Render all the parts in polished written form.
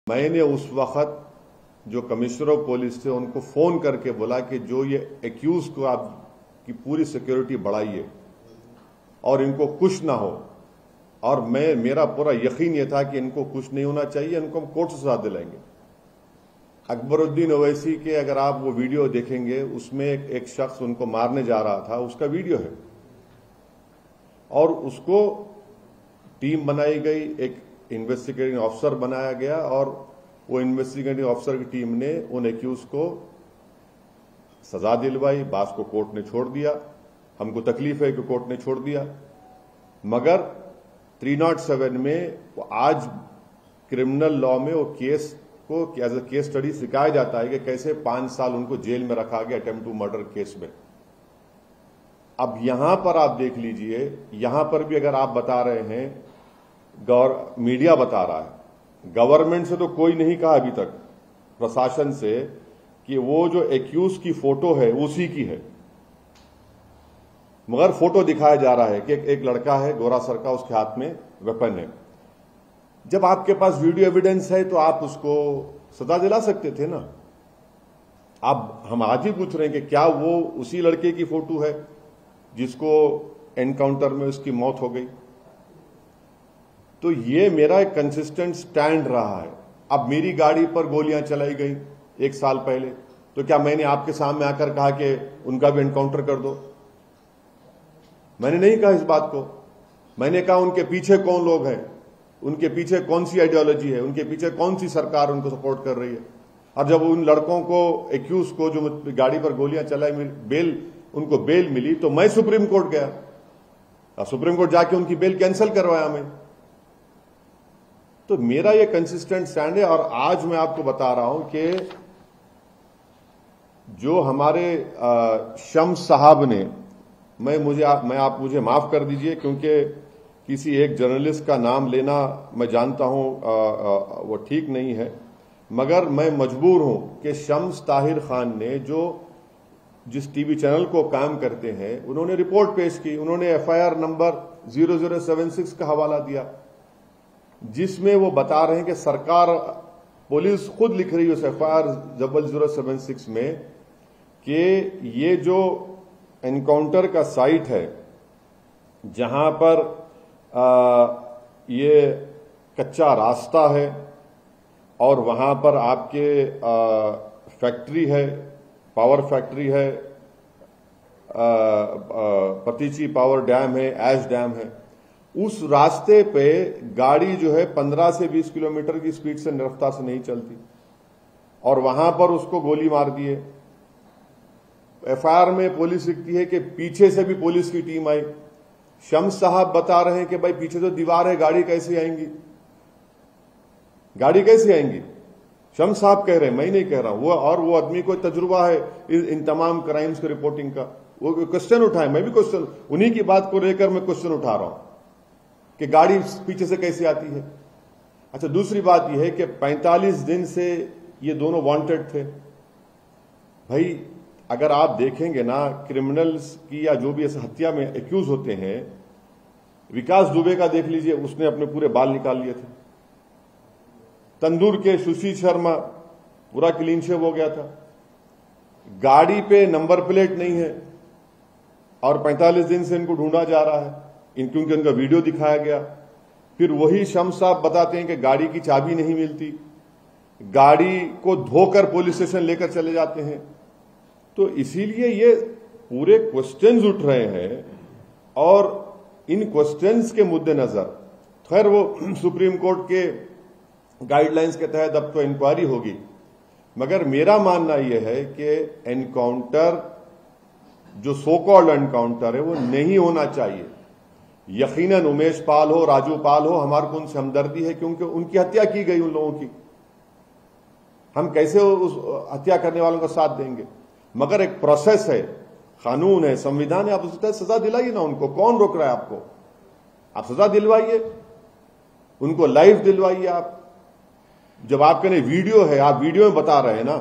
मैंने उस वक्त जो कमिश्नर ऑफ पुलिस थे उनको फोन करके बोला कि जो ये एक्यूज को आपकी पूरी सिक्योरिटी बढ़ाइए और इनको कुछ ना हो, और मेरा पूरा यकीन ये था कि इनको कुछ नहीं होना चाहिए, इनको हम कोर्ट से सजा दिलाएंगे। अकबरुद्दीन ओवैसी के अगर आप वो वीडियो देखेंगे उसमें एक शख्स उनको मारने जा रहा था, उसका वीडियो है, और उसको टीम बनाई गई, एक इन्वेस्टिगेटिंग ऑफिसर बनाया गया, और वो इन्वेस्टिगेटिंग ऑफिसर की टीम ने उन एक्यूज को सजा दिलवाई। बास को कोर्ट ने छोड़ दिया। हमको तकलीफ है कि कोर्ट ने छोड़ दिया, मगर 307 में वो आज क्रिमिनल लॉ में वो केस को एज ए केस स्टडी सिखाया जाता है कि कैसे 5 साल उनको जेल में रखा गया अटेम्प्ट टू मर्डर केस में। अब यहां पर आप देख लीजिए, यहां पर भी अगर आप बता रहे हैं, मीडिया बता रहा है, गवर्नमेंट से तो कोई नहीं कहा अभी तक, प्रशासन से, कि वो जो एक्यूज की फोटो है उसी की है, मगर फोटो दिखाया जा रहा है कि एक लड़का है गोरा सर का, उसके हाथ में वेपन है। जब आपके पास वीडियो एविडेंस है तो आप उसको सजा दिला सकते थे ना। अब हम आज ही पूछ रहे हैं कि क्या वो उसी लड़के की फोटो है जिसको एनकाउंटर में उसकी मौत हो गई। तो ये मेरा एक कंसिस्टेंट स्टैंड रहा है। अब मेरी गाड़ी पर गोलियां चलाई गई 1 साल पहले, तो क्या मैंने आपके सामने आकर कहा कि उनका भी एनकाउंटर कर दो? मैंने नहीं कहा इस बात को। मैंने कहा उनके पीछे कौन लोग हैं, उनके पीछे कौन सी आइडियोलॉजी है, उनके पीछे कौन सी सरकार उनको सपोर्ट कर रही है। और जब उन लड़कों को, एक्यूज को, जो गाड़ी पर गोलियां चलाई, उनको बेल मिली, तो मैं सुप्रीम कोर्ट गया और सुप्रीम कोर्ट जाके उनकी बेल कैंसिल करवाया मैं। तो मेरा ये कंसिस्टेंट स्टैंड है। और आज मैं आपको बता रहा हूं कि जो हमारे शम्स साहब ने, आप मुझे माफ कर दीजिए क्योंकि किसी एक जर्नलिस्ट का नाम लेना मैं जानता हूं वो ठीक नहीं है, मगर मैं मजबूर हूं कि शम्स ताहिर खान ने, जो जिस टीवी चैनल को काम करते हैं, उन्होंने रिपोर्ट पेश की, उन्होंने एफआईआर नंबर 0076 का हवाला दिया, जिसमें वो बता रहे हैं कि सरकार, पुलिस खुद लिख रही है उस एफआईआर 0076 में कि ये जो एनकाउंटर का साइट है, जहां पर ये कच्चा रास्ता है और वहां पर आपके फैक्ट्री है, पावर फैक्ट्री है, पतीची पावर डैम है, ऐश डैम है, उस रास्ते पे गाड़ी जो है 15 से 20 किलोमीटर की स्पीड से, रफ्तार से नहीं चलती, और वहां पर उसको गोली मार दिए। एफआईआर में पुलिस लिखती है कि पीछे से भी पुलिस की टीम आई। शम्स साहब बता रहे हैं कि भाई पीछे तो दीवार है, गाड़ी कैसे आएंगी, गाड़ी कैसे आएंगी? शम्स साहब कह रहे हैं, मैं नहीं कह रहा हूं। वो आदमी को तजुर्बा है इन तमाम क्राइम्स की रिपोर्टिंग का। वो क्वेश्चन उठाए, मैं भी क्वेश्चन, उन्हीं की बात को लेकर मैं क्वेश्चन उठा रहा हूं कि गाड़ी पीछे से कैसे आती है। अच्छा, दूसरी बात यह है कि 45 दिन से ये दोनों वांटेड थे। भाई अगर आप देखेंगे ना, क्रिमिनल्स की या जो भी ऐसे हत्या में एक्यूज होते हैं, विकास दुबे का देख लीजिए, उसने अपने पूरे बाल निकाल लिए थे। तंदूर के सुशील शर्मा पूरा क्लीन शेव हो गया था। गाड़ी पे नंबर प्लेट नहीं है और 45 दिन से इनको ढूंढा जा रहा है, क्योंकि उनका वीडियो दिखाया गया। फिर वही शम्स साहब बताते हैं कि गाड़ी की चाबी नहीं मिलती, गाड़ी को धोकर पुलिस स्टेशन लेकर चले जाते हैं। तो इसीलिए ये पूरे क्वेश्चंस उठ रहे हैं, और इन क्वेश्चंस के मुद्देनजर, खैर वो सुप्रीम कोर्ट के गाइडलाइंस के तहत अब तो इंक्वायरी होगी, मगर मेरा मानना यह है कि एनकाउंटर, जो सो कॉल्ड एनकाउंटर है, वो नहीं होना चाहिए। यकीनन उमेश पाल हो, राजू पाल हो, हमारे को उनसे हमदर्दी है क्योंकि उनकी हत्या की गई उन लोगों की। हम कैसे उस हत्या करने वालों का साथ देंगे? मगर एक प्रोसेस है, कानून है, संविधान है, आप उसके तहत सजा दिलाइए ना उनको। कौन रोक रहा है आपको? आप सजा दिलवाइए, उनको लाइफ दिलवाइए। आप जब आपके लिए वीडियो है, आप वीडियो में बता रहे हैं ना,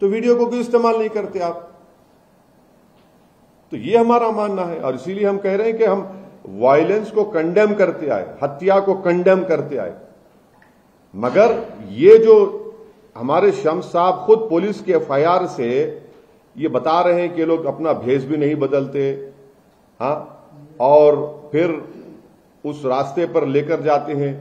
तो वीडियो को क्यों इस्तेमाल नहीं करते आप? तो ये हमारा मानना है, और इसीलिए हम कह रहे हैं कि हम वायलेंस को कंडेम करते आए, हत्या को कंडेम करते आए। मगर ये जो हमारे शम्स साहब खुद पुलिस के एफआईआर से ये बता रहे हैं कि लोग अपना भेष भी नहीं बदलते, हाँ, और फिर उस रास्ते पर लेकर जाते हैं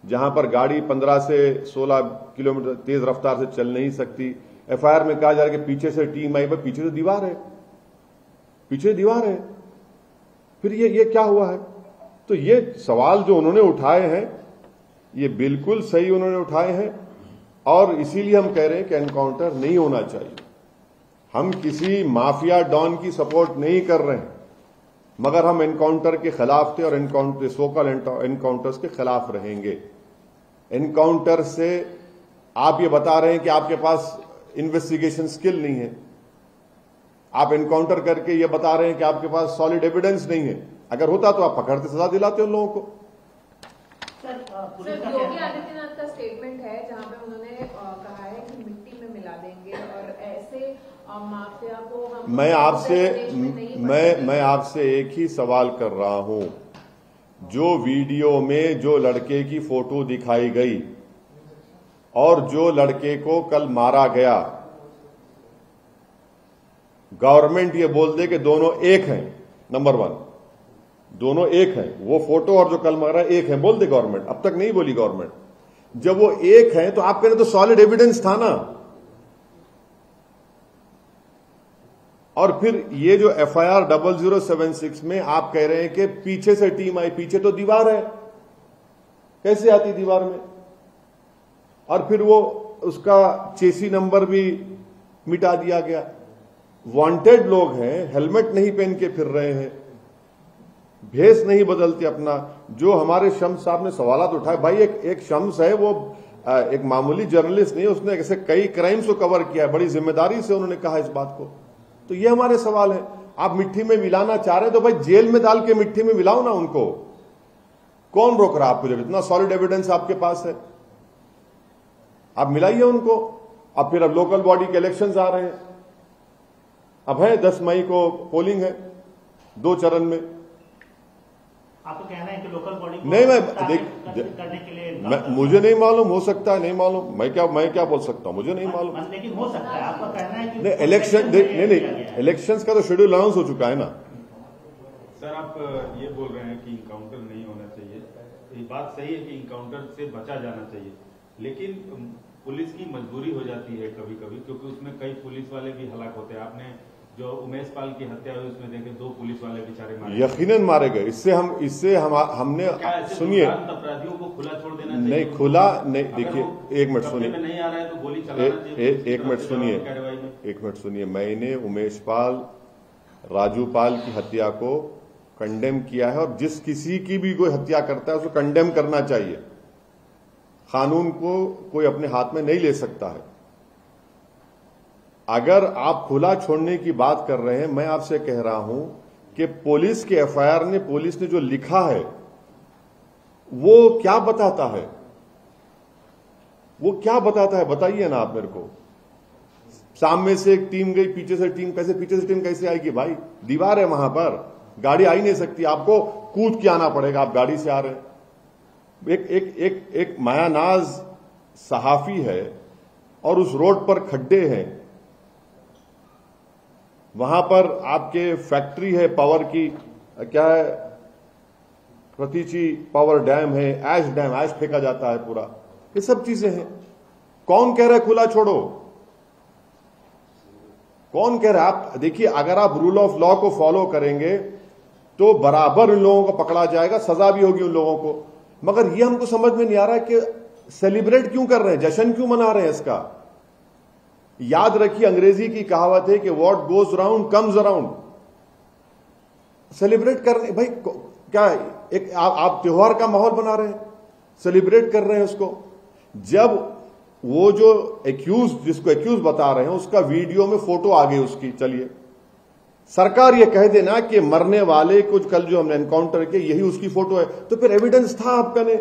जहां पर गाड़ी 15 से 16 किलोमीटर तेज रफ्तार से चल नहीं सकती। एफआईआर में कहा जा रहा है कि पीछे से टीम आई, पर पीछे से दीवार है, पीछे दीवार है, फिर ये क्या हुआ है? तो ये सवाल जो उन्होंने उठाए हैं ये बिल्कुल सही उन्होंने उठाए हैं, और इसीलिए हम कह रहे हैं कि एनकाउंटर नहीं होना चाहिए। हम किसी माफिया डॉन की सपोर्ट नहीं कर रहे हैं, मगर हम एनकाउंटर के खिलाफ थे और एनकाउंटर सोकल एनकाउंटर्स के खिलाफ रहेंगे। एनकाउंटर से आप ये बता रहे हैं कि आपके पास इन्वेस्टिगेशन स्किल नहीं है, आप एनकाउंटर करके ये बता रहे हैं कि आपके पास सॉलिड एविडेंस नहीं है। अगर होता तो आप पकड़ते सजा दिलाते उन लोगों को। सर, योगी आदित्यनाथ का स्टेटमेंट है जहां पे उन्होंने कहा है कि मिट्टी में मिला देंगे और ऐसे माफिया को हम मैं आपसे एक ही सवाल कर रहा हूं। जो वीडियो में जो लड़के की फोटो दिखाई गई और जो लड़के को कल मारा गया, गवर्नमेंट ये बोल दे कि दोनों एक हैं, नंबर 1, दोनों एक हैं, वो फोटो और जो कल मारा एक है, बोल दे गवर्नमेंट। अब तक नहीं बोली गवर्नमेंट। जब वो एक है तो आप कह रहे तो सॉलिड एविडेंस था ना। और फिर ये जो एफआईआर 0076 में आप कह रहे हैं कि पीछे से टीम आई, पीछे तो दीवार है, कैसे आती दीवार में? और फिर वो उसका चेसी नंबर भी मिटा दिया गया। वांटेड लोग हैं, हेलमेट नहीं पहन के फिर रहे हैं, भेष नहीं बदलते अपना। जो हमारे शम्स साहब ने सवालात उठाए, भाई एक शम्स है, वो एक मामूली जर्नलिस्ट नहीं, उसने ऐसे कई क्राइम्स को कवर किया है, बड़ी जिम्मेदारी से उन्होंने कहा इस बात को। तो ये हमारे सवाल है। आप मिट्टी में मिलाना चाह रहे हैं तो भाई जेल में डाल के मिट्टी में मिलाओ ना उनको, कौन रोक रहा आपको? जब इतना सॉलिड एविडेंस आपके पास है आप मिलाइए उनको। अब फिर अब लोकल बॉडी के इलेक्शंस आ रहे हैं, अब है 10 मई को पोलिंग है 2 चरण में। आपको कहना है कि लोकल बॉडी नहीं, मैं करने के लिए मुझे नहीं मालूम, हो सकता है, नहीं मालूम, मैं क्या बोल सकता हूं, मुझे नहीं मालूम। लेकिन हो सकता है, आपका कहना है कि नहीं, इलेक्शंस का तो शेड्यूल अनाउंस हो चुका है ना। सर, आप ये बोल रहे हैं कि इनकाउंटर नहीं होना चाहिए, ये बात सही है कि इनकाउंटर से बचा जाना चाहिए, लेकिन पुलिस की मजबूरी हो जाती है कभी कभी, क्योंकि उसमें कई पुलिस वाले भी हलाक होते हैं। आपने जो उमेश पाल की हत्या हुई उसमें देखे 2 पुलिस वाले बेचारे मारे, यकीनन मारे गए। हमने सुनिए, अपराधियों को खुला छोड़ देना चाहिए? नहीं, खुला नहीं। देखिए, एक मिनट सुनिए, नहीं आ रहा है तो गोली चलाना चाहिए। एक मिनट सुनिए। मैंने उमेश पाल, राजू पाल की हत्या को कंडेम किया है, और जिस किसी की भी कोई हत्या करता है उसको कंडेम करना चाहिए। कानून को कोई अपने हाथ में नहीं ले सकता है। अगर आप खुला छोड़ने की बात कर रहे हैं, मैं आपसे कह रहा हूं कि पुलिस के एफआईआर ने, पुलिस ने जो लिखा है वो क्या बताता है? वो क्या बताता है बताइए ना आप मेरे को। सामने से एक टीम गई, पीछे से टीम कैसे आएगी भाई? दीवार है वहां पर, गाड़ी आ ही नहीं सकती, आपको कूद के आना पड़ेगा। आप गाड़ी से आ रहे हैं। एक मायानाज सहाफी है और उस रोड पर खड्डे हैं, वहां पर आपके फैक्ट्री है पावर की, क्या है, प्रतीची पावर डैम है, ऐश फेंका जाता है पूरा, ये सब चीजें हैं। कौन कह रहा है खुला छोड़ो? कौन कह रहा है? आप देखिए, अगर आप रूल ऑफ लॉ को फॉलो करेंगे तो बराबर उन लोगों को पकड़ा जाएगा, सजा भी होगी उन लोगों को। मगर ये हमको समझ में नहीं आ रहा है कि सेलिब्रेट क्यों कर रहे हैं, जश्न क्यों मना रहे हैं इसका। याद रखिए, अंग्रेजी की कहावत है कि what goes round comes around. Celebrate करने, भाई क्या एक आप त्योहार का माहौल बना रहे हैं, सेलिब्रेट कर रहे हैं उसको। जब वो जो जिसको एक्यूज बता रहे हैं उसका वीडियो में फोटो आ गई उसकी, चलिए सरकार ये कह देना कि मरने वाले कुछ कल जो हमने एनकाउंटर किया यही उसकी फोटो है, तो फिर एविडेंस था आपका, ने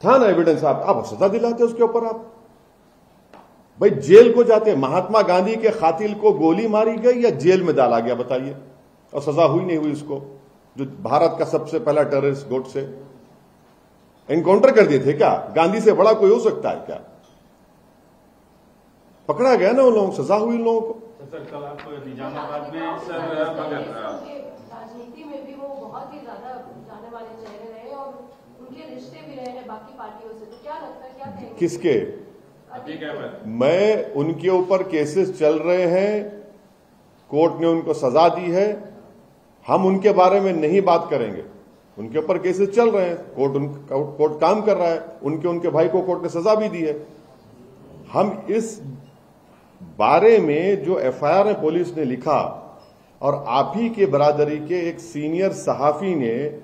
था ना एविडेंस, आप सजा दिलाते उसके ऊपर। आप भाई जेल को जाते, महात्मा गांधी के कातिल को गोली मारी गई या जेल में डाला गया बताइए, और सजा हुई नहीं हुई उसको, जो भारत का सबसे पहला टेररिस्ट गोडसे। एनकाउंटर कर दिए थे क्या? गांधी से बड़ा कोई हो सकता है क्या? पकड़ा गया ना उन लोगों को, सजा हुई उन लोगों को। सर कल आप निजामाबाद में राजनीति में भी वो बहुत ही ज्यादा जाने वाले चेहरे रहे और उनके रिश्ते भी रहे हैं बाकी पार्टियों से, तो क्या लगता है, क्या कहेंगे? किसके? अतीक अहमद। मैं उनके ऊपर केसेस चल रहे हैं, कोर्ट ने उनको सजा दी है, हम उनके बारे में नहीं बात करेंगे। उनके ऊपर केसेस चल रहे हैं, कोर्ट काम कर रहा है, उनके भाई को कोर्ट ने सजा भी दी है। हम इस बारे में जो एफआईआर में पुलिस ने लिखा और आप ही के बरादरी के एक सीनियर सहाफी ने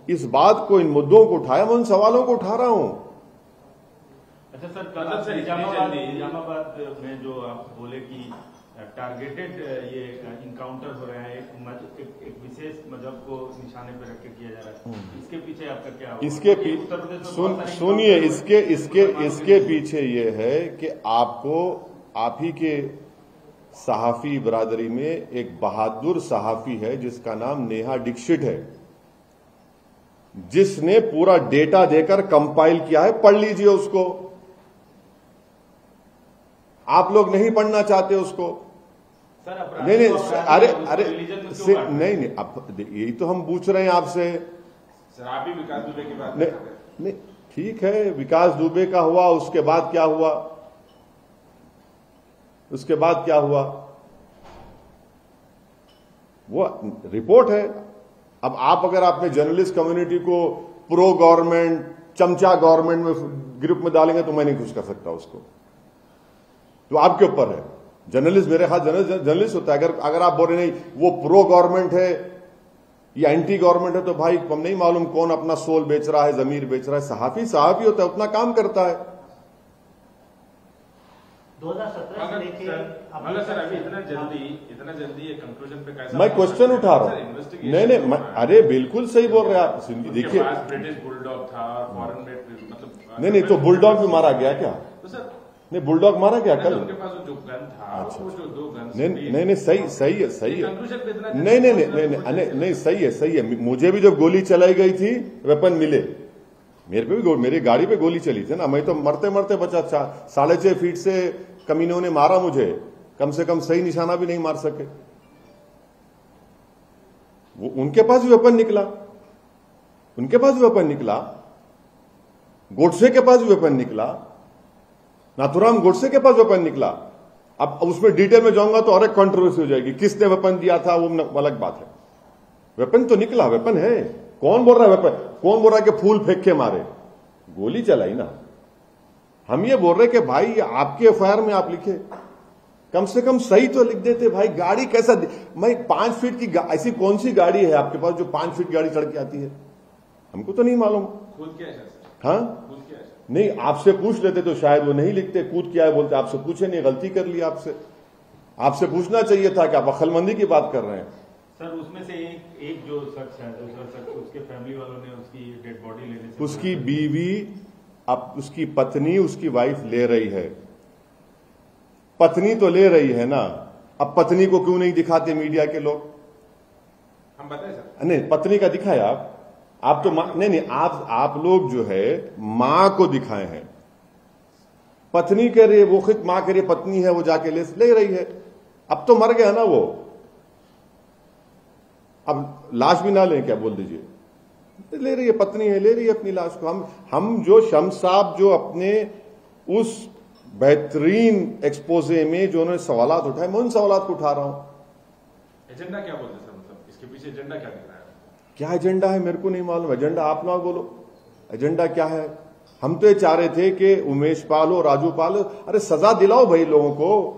इस बात को, इन मुद्दों को उठाया, मैं उन सवालों को उठा रहा हूं। अच्छा सर, कल निजामाबाद में जो आप बोले कि टारगेटेड ये इनकाउंटर हो रहा है, एक विशेष मजहब को निशाने पर रख के किया जा रहा है, इसके पीछे आपका क्या होगा? इसके सुनिए, इसके पीछे ये है कि आप ही के सहाफी बरादरी में एक बहादुर सहाफी है जिसका नाम नेहा दीक्षित है, जिसने पूरा डेटा देकर कंपाइल किया है। पढ़ लीजिए उसको। आप लोग नहीं पढ़ना चाहते उसको। नहीं, अरे नहीं, अब यही तो हम पूछ रहे हैं आपसे। सर आप भी विकास दुबे की बात नहीं, ठीक है, विकास दुबे का हुआ, उसके बाद क्या हुआ? उसके बाद क्या हुआ? वो रिपोर्ट है। अब आप अगर आपने जर्नलिस्ट कम्युनिटी को प्रो गवर्नमेंट, चमचा गवर्नमेंट में ग्रुप में डालेंगे तो मैं नहीं कुछ कर सकता उसको, तो आपके ऊपर है। जर्नलिस्ट, मेरे हाथ जर्नलिस्ट होता है। अगर आप बोल रहे नहीं वो प्रो गवर्नमेंट है या एंटी गवर्नमेंट है, तो भाई हम नहीं मालूम कौन अपना सोल बेच रहा है, जमीर बेच रहा है। सहाफी होता है, उतना काम करता है। 2017 से लेके सर अभी इतना जल्दी ये कंक्लूजन पे कैसे? मैं क्वेश्चन उठा रहा हूं। नहीं, अरे बिल्कुल सही बोल रहे हैं आप। देखिए, ब्रिटिश बुलडॉग था, फॉरेन मेड, मतलब नहीं, तो बुलडॉग भी मारा गया क्या? तो सर नहीं, बुलडॉग मारा गया कल? उनके पास जो गन था, वो जो 2 गन, नहीं, सही है। कंक्लूजन पे इतना नहीं, सही है। मुझे भी जब गोली चलाई गई थी, वेपन मिले, मेरे पे भी, मेरी गाड़ी पे गोली चली थी ना। मैं तो मरते मरते बचा। 6.5 फीट से कमीनों ने मारा मुझे, कम से कम सही निशाना भी नहीं मार सके। वो उनके पास भी वेपन निकला, गोडसे के पास भी वेपन निकला, नाथुराम गोडसे के पास वेपन निकला। अब उसमें डिटेल में जाऊंगा तो और एक कंट्रोवर्सी हो जाएगी, किसने वेपन दिया था, वो अलग बात है। वेपन तो निकला, वेपन है। कौन बोल रहा है वेपन? कौन बोल रहा है कि फूल फेंक के मारे? गोली चलाई ना। हम ये बोल रहे कि भाई आपके एफआईआर में आप लिखे, कम से कम सही तो लिख देते भाई। गाड़ी कैसा, मैं 5 फीट की ऐसी कौन सी गाड़ी है आपके पास जो 5 फीट गाड़ी चढ़ के आती है? हमको तो नहीं मालूम। खुद क्या है सर? हाँ, खुद क्या है? नहीं, आपसे पूछ लेते तो शायद वो नहीं लिखते। कूद क्या है बोलते, आपसे पूछे नहीं, गलती कर ली आपसे पूछना चाहिए था कि आप अक्लमंदी की बात कर रहे हैं। सर उसमें से एक जो शख्स है, दूसरा शख्स, उसके फैमिली वालों ने उसकी डेड बॉडी लेने से, उसकी बीवी, अब उसकी पत्नी, उसकी वाइफ ले रही है। पत्नी तो ले रही है ना, अब पत्नी को क्यों नहीं दिखाते मीडिया के लोग? हम बताएं सर? नहीं, पत्नी का दिखाया आप तो नहीं, आप लोग जो है मां को दिखाए हैं। पत्नी कह रही है, वो खुद मां कह रही है पत्नी है, वो जाके ले रही है। अब तो मर गया ना वो, अब लाश भी ना लें क्या, बोल दीजिए? ले रही है, पत्नी है, ले रही है अपनी लाश को। हम जो शम्स साहब जो अपने उस बेहतरीन एक्सपोजे में जो उन्होंने सवालात उठाए, मैं उन सवालात को उठा रहा हूं। एजेंडा क्या बोलते सर? मतलब इसके पीछे एजेंडा क्या दिख रहा है? क्या एजेंडा है मेरे को नहीं मालूम। एजेंडा आप ना बोलो, एजेंडा क्या है? हम तो ये चाह रहे थे कि उमेश पाल हो, राजू पाल हो, अरे सजा दिलाओ भाई लोगों को।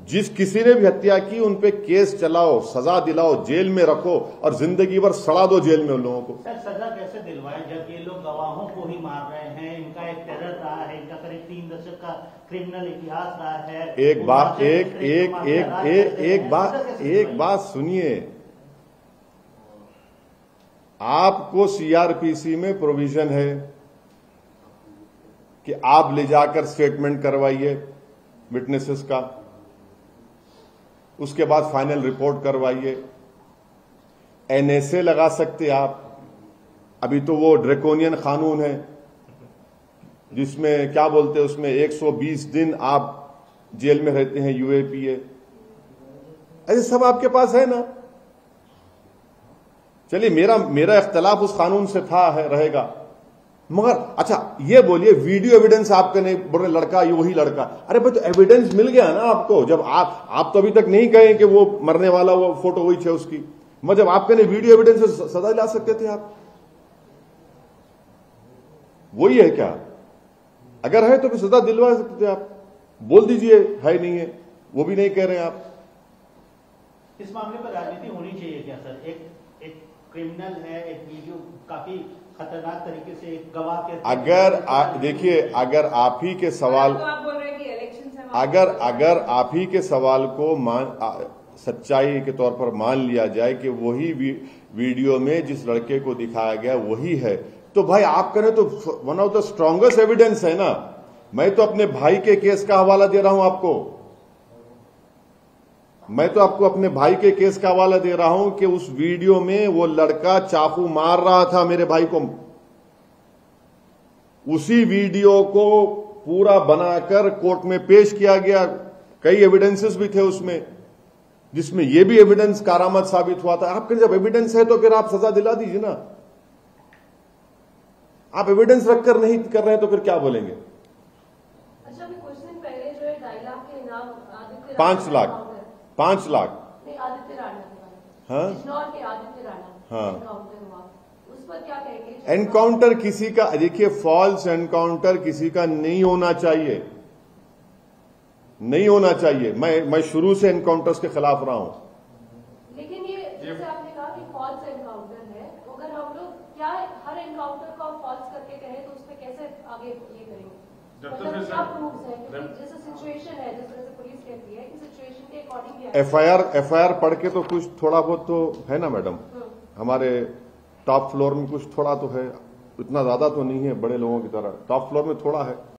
जिस किसी ने भी हत्या की उन पे केस चलाओ, सजा दिलाओ, जेल में रखो और जिंदगी भर सड़ा दो जेल में उन लोगों को। सर सजा कैसे दिलवाएं जब ये लोग गवाहों को ही मार रहे हैं? इनका एक टेरर रहा है, इनका करीब 3 दशक का क्रिमिनल इतिहास रहा है। एक बात सुनिए, आपको सीआरपीसी में प्रोविजन है कि आप ले जाकर स्टेटमेंट करवाइए विटनेसेस का, उसके बाद फाइनल रिपोर्ट करवाइए। एनएसए लगा सकते आप, अभी तो वो ड्रैकोनियन कानून है, जिसमें क्या बोलते हैं उसमें 120 दिन आप जेल में रहते हैं यूएपीए, ऐसे सब आपके पास है ना। चलिए मेरा इख्तलाफ उस कानून से था है रहेगा, मगर अच्छा ये बोलिए वीडियो एविडेंस आपके नहीं बोले लड़का ये वही लड़का, अरे भाई तो एविडेंस मिल गया ना आपको। जब आप तो अभी तक नहीं कहे कि वो मरने वाला वो फोटो वही है उसकी, मगर जब आपके नहीं वीडियो एविडेंस से सजा दिला सकते थे आप। वही है क्या? अगर है तो फिर सजा दिलवा सकते थे आप, बोल दीजिए है नहीं है, वो भी नहीं कह रहे आप। इस मामले पर राजनीति होनी चाहिए क्या सर? एक क्रिमिनल है, एक वीडियो काफी खतरनाक तरीके से एक गवाह के देखिए अगर आप ही के सवाल तो आप बोल रहे हैं कि इलेक्शन से अगर आप ही के सवाल को सच्चाई के तौर पर मान लिया जाए कि वही वीडियो में जिस लड़के को दिखाया गया वही है, तो भाई आप करें तो one of the strongest evidence है ना। मैं तो अपने भाई के केस का हवाला दे रहा हूं आपको, मैं तो आपको अपने भाई के केस का हवाला दे रहा हूं कि उस वीडियो में वो लड़का चाकू मार रहा था मेरे भाई को। उसी वीडियो को पूरा बनाकर कोर्ट में पेश किया गया, कई एविडेंसेस भी थे उसमें, जिसमें यह भी एविडेंस कारामद साबित हुआ था। आपके जब एविडेंस है तो फिर आप सजा दिला दीजिए ना। आप एविडेंस रखकर नहीं कर रहे हैं तो फिर क्या बोलेंगे? अच्छा, अभी कुछ दिन पहले जो है 2.5 लाख के इनाम आदित्य 5 लाख नहीं, आदित्य राणा के हाँ बिजनौर के आदित्य राणा हाँ एनकाउंटर हुआ, उस पर क्या कहेंगे? एनकाउंटर किसी का, देखिए फॉल्स एनकाउंटर किसी का नहीं होना चाहिए, नहीं होना चाहिए। मैं शुरू से एनकाउंटर्स के खिलाफ रहा हूं। लेकिन ये जैसे आपने कहा कि फॉल्स एनकाउंटर है, तो अगर हम लोग क्या हर एनकाउंटर को फॉल्स करके कहें तो उस पर कैसे आगे ये करेंगे? मतलब क्या प्रूफ्स है? क्योंकि जैसे सिचुएशन है, जिस तरह से पुलिस कहती है कि सिचुएशन के अकॉर्डिंग एफआईआर पढ़ के तो कुछ थोड़ा बहुत तो है ना मैडम, हमारे टॉप फ्लोर में कुछ थोड़ा तो है, इतना ज्यादा तो नहीं है बड़े लोगों की तरह, टॉप फ्लोर में थोड़ा है।